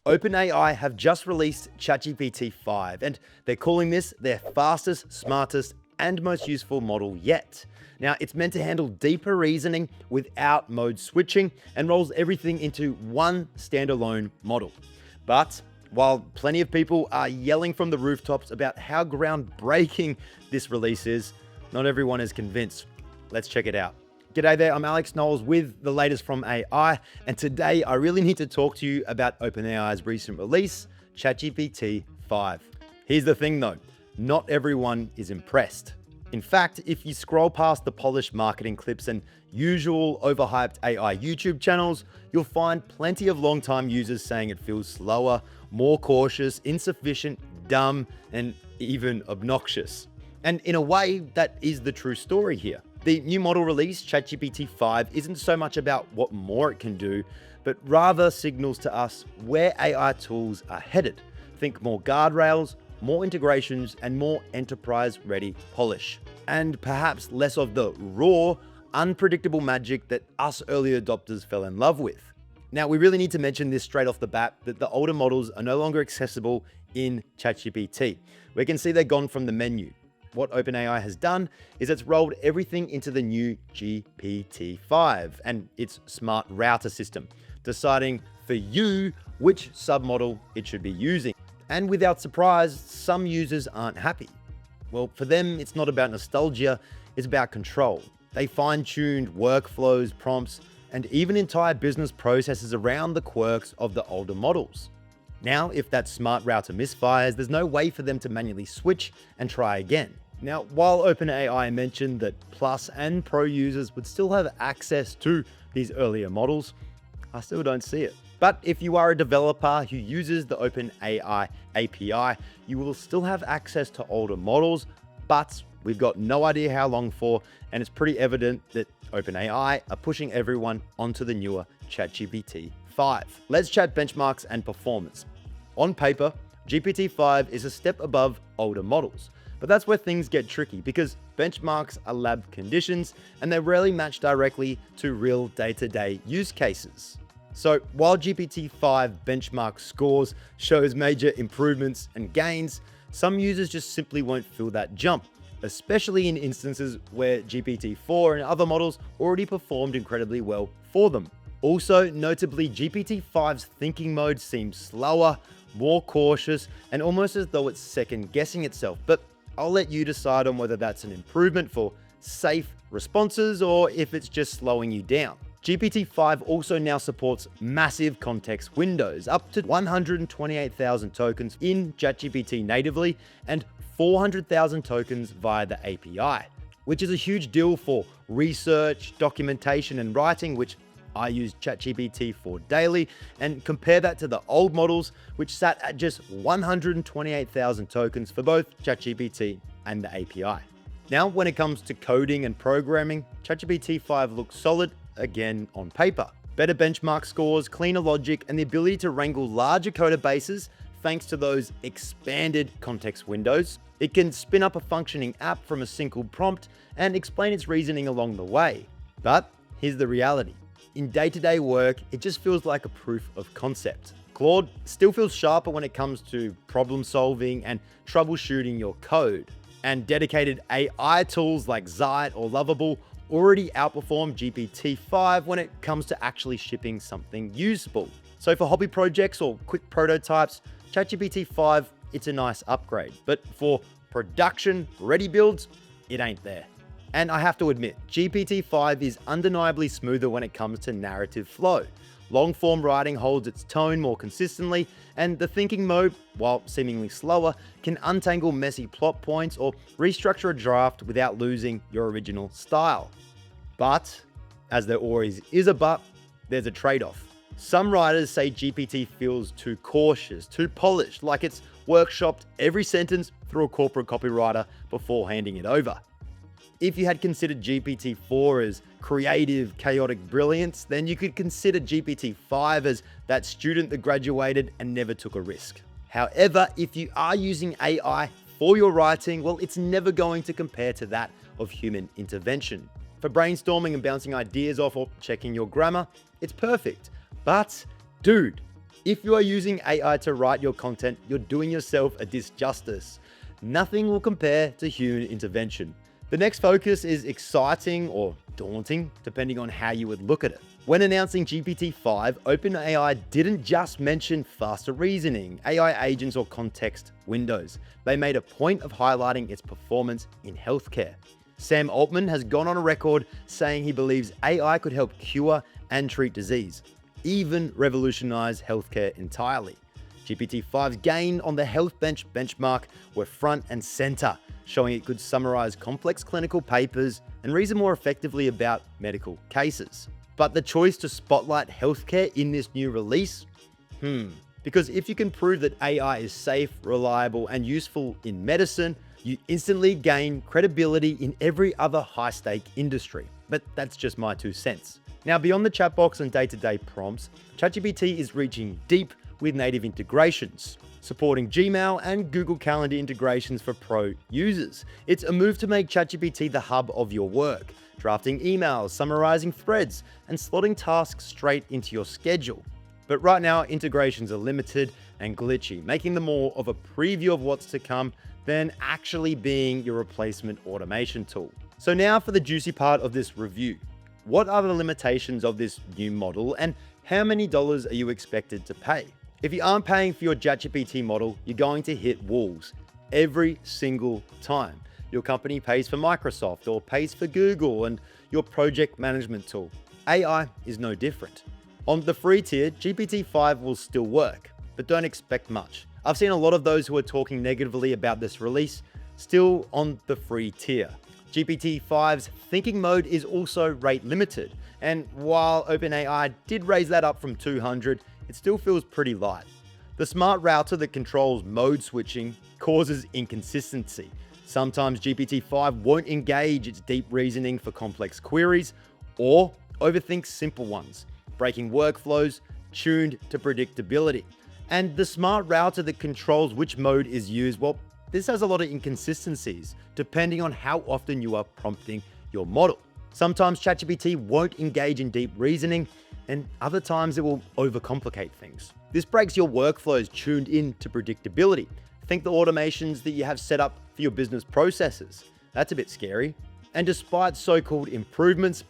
OpenAI have just released ChatGPT 5, and they're calling this their fastest, smartest, and most useful model yet. Now, it's meant to handle deeper reasoning without mode switching and rolls everything into one standalone model. But while plenty of people are yelling from the rooftops about how groundbreaking this release is, not everyone is convinced. Let's check it out. G'day there, I'm Alex Knowles with the latest from AI, and today I really need to talk to you about OpenAI's recent release, ChatGPT 5. Here's the thing though, not everyone is impressed. In fact, if you scroll past the polished marketing clips and usual overhyped AI YouTube channels, you'll find plenty of long-time users saying it feels slower, more cautious, insufficient, dumb, and even obnoxious. And in a way, that is the true story here. The new model release, ChatGPT 5, isn't so much about what more it can do, but rather signals to us where AI tools are headed. Think more guardrails, more integrations, and more enterprise-ready polish. And perhaps less of the raw, unpredictable magic that us early adopters fell in love with. Now, we really need to mention this straight off the bat, that the older models are no longer accessible in ChatGPT. We can see they're gone from the menu. What OpenAI has done is it's rolled everything into the new GPT-5 and its smart router system, deciding for you which submodel it should be using. And without surprise, some users aren't happy. Well, for them, it's not about nostalgia, it's about control. They fine-tuned workflows, prompts, and even entire business processes around the quirks of the older models. Now, if that smart router misfires, there's no way for them to manually switch and try again. Now, while OpenAI mentioned that Plus and Pro users would still have access to these earlier models, I still don't see it. But if you are a developer who uses the OpenAI API, you will still have access to older models, but we've got no idea how long for, and it's pretty evident that OpenAI are pushing everyone onto the newer ChatGPT 5. Let's chat benchmarks and performance. On paper, GPT-5 is a step above older models. But that's where things get tricky because benchmarks are lab conditions and they rarely match directly to real day-to-day use cases. So while GPT-5 benchmark scores shows major improvements and gains, some users just simply won't feel that jump, especially in instances where GPT-4 and other models already performed incredibly well for them. Also, notably, GPT-5's thinking mode seems slower, more cautious, and almost as though it's second-guessing itself. But I'll let you decide on whether that's an improvement for safe responses or if it's just slowing you down. GPT-5 also now supports massive context windows, up to 128,000 tokens in ChatGPT natively and 400,000 tokens via the API, which is a huge deal for research, documentation, and writing, which I use ChatGPT for daily, and compare that to the old models, which sat at just 128,000 tokens for both ChatGPT and the API. Now, when it comes to coding and programming, ChatGPT 5 looks solid, again on paper. Better benchmark scores, cleaner logic, and the ability to wrangle larger coder bases thanks to those expanded context windows. It can spin up a functioning app from a single prompt and explain its reasoning along the way. But here's the reality. In day-to-day work, it just feels like a proof of concept. Claude still feels sharper when it comes to problem solving and troubleshooting your code. And dedicated AI tools like Zite or Lovable already outperform GPT-5 when it comes to actually shipping something usable. So for hobby projects or quick prototypes, ChatGPT 5, it's a nice upgrade. But for production-ready builds, it ain't there. And I have to admit, GPT-5 is undeniably smoother when it comes to narrative flow. Long-form writing holds its tone more consistently, and the thinking mode, while seemingly slower, can untangle messy plot points or restructure a draft without losing your original style. But, as there always is a but, there's a trade-off. Some writers say GPT feels too cautious, too polished, like it's workshopped every sentence through a corporate copywriter before handing it over. If you had considered GPT-4 as creative, chaotic brilliance, then you could consider GPT-5 as that student that graduated and never took a risk. However, if you are using AI for your writing, well, it's never going to compare to that of human intervention. For brainstorming and bouncing ideas off or checking your grammar, it's perfect. But, dude, If you are using AI to write your content, you're doing yourself a disjustice. Nothing will compare to human intervention. The next focus is exciting or daunting, depending on how you would look at it. When announcing GPT-5, OpenAI didn't just mention faster reasoning, AI agents, or context windows. They made a point of highlighting its performance in healthcare. Sam Altman has gone on a record saying he believes AI could help cure and treat disease, even revolutionize healthcare entirely. GPT-5's gain on the Health Bench benchmark were front and center, showing it could summarize complex clinical papers and reason more effectively about medical cases. But the choice to spotlight healthcare in this new release? Because if you can prove that AI is safe, reliable, and useful in medicine, you instantly gain credibility in every other high-stake industry. But that's just my 2 cents. Now, beyond the chat box and day-to-day prompts, ChatGPT is reaching deep with native integrations, supporting Gmail and Google Calendar integrations for pro users. It's a move to make ChatGPT the hub of your work, drafting emails, summarizing threads, and slotting tasks straight into your schedule. But right now, integrations are limited and glitchy, making them more of a preview of what's to come than actually being your replacement automation tool. So now for the juicy part of this review. What are the limitations of this new model, and how many dollars are you expected to pay? If you aren't paying for your ChatGPT model, you're going to hit walls every single time. Your company pays for Microsoft or pays for Google and your project management tool. AI is no different. On the free tier, GPT-5 will still work, but don't expect much. I've seen a lot of those who are talking negatively about this release still on the free tier. GPT-5's thinking mode is also rate limited, and while OpenAI did raise that up from 200, it still feels pretty light. The smart router that controls mode switching causes inconsistency. Sometimes GPT-5 won't engage its deep reasoning for complex queries or overthinks simple ones, breaking workflows tuned to predictability. And the smart router that controls which mode is used, well, this has a lot of inconsistencies depending on how often you are prompting your model. Sometimes ChatGPT won't engage in deep reasoning, and other times it will overcomplicate things. This breaks your workflows tuned in to predictability. Think the automations that you have set up for your business processes. That's a bit scary. And despite so-called improvements,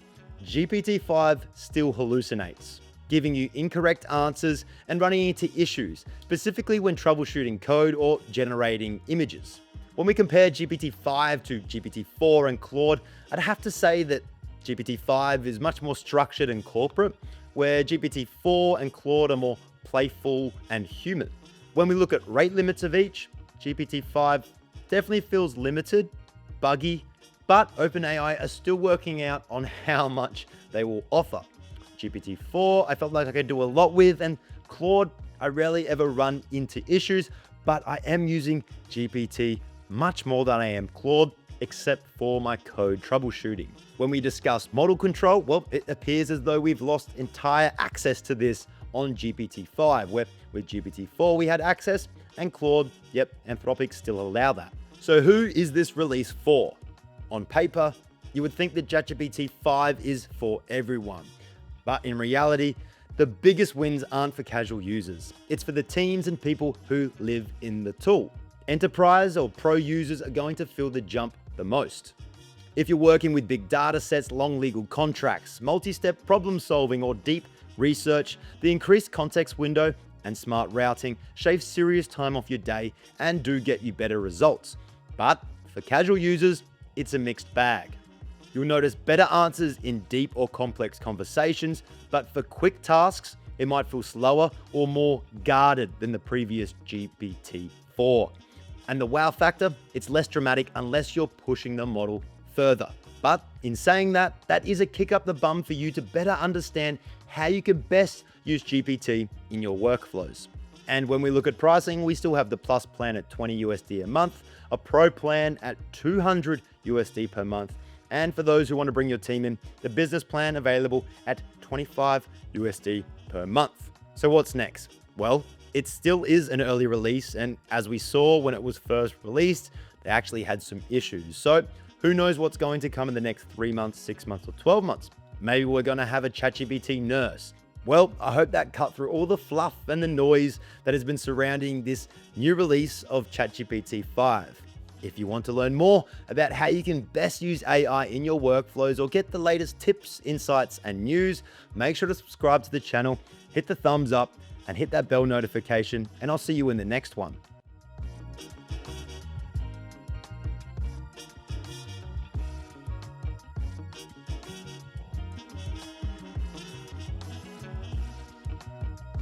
GPT-5 still hallucinates, giving you incorrect answers and running into issues, specifically when troubleshooting code or generating images. When we compare GPT-5 to GPT-4 and Claude, I'd have to say that GPT-5 is much more structured and corporate, where GPT-4 and Claude are more playful and human. When we look at rate limits of each, GPT-5 definitely feels limited, buggy, but OpenAI are still working out on how much they will offer. GPT-4, I felt like I could do a lot with, and Claude, I rarely ever run into issues, but I am using GPT much more than I am Claude, except for my code troubleshooting. When we discuss model control, well, it appears as though we've lost entire access to this on GPT-5, where with GPT-4 we had access, and Claude, Anthropic still allow that. So who is this release for? On paper, you would think that ChatGPT 5 is for everyone. But in reality, the biggest wins aren't for casual users. It's for the teams and people who live in the tool. Enterprise or pro users are going to feel the jump the most. If you're working with big data sets, long legal contracts, multi-step problem solving, or deep research, the increased context window and smart routing shave serious time off your day and do get you better results. But for casual users, it's a mixed bag. You'll notice better answers in deep or complex conversations, but for quick tasks, it might feel slower or more guarded than the previous GPT-4. And the wow factor, it's less dramatic unless you're pushing the model further. But in saying that, that is a kick up the bum for you to better understand how you can best use GPT in your workflows. And when we look at pricing, we still have the Plus plan at $20 USD a month, a Pro plan at $200 USD per month, and for those who want to bring your team in, the business plan available at $25 USD per month. So what's next? Well, it still is an early release, and as we saw when it was first released, they actually had some issues. So who knows what's going to come in the next 3 months, 6 months, or 12 months? Maybe we're going to have a ChatGPT nurse. Well, I hope that cut through all the fluff and the noise that has been surrounding this new release of ChatGPT 5. If you want to learn more about how you can best use AI in your workflows or get the latest tips, insights, and news, make sure to subscribe to the channel, hit the thumbs up, and hit that bell notification, and I'll see you in the next one.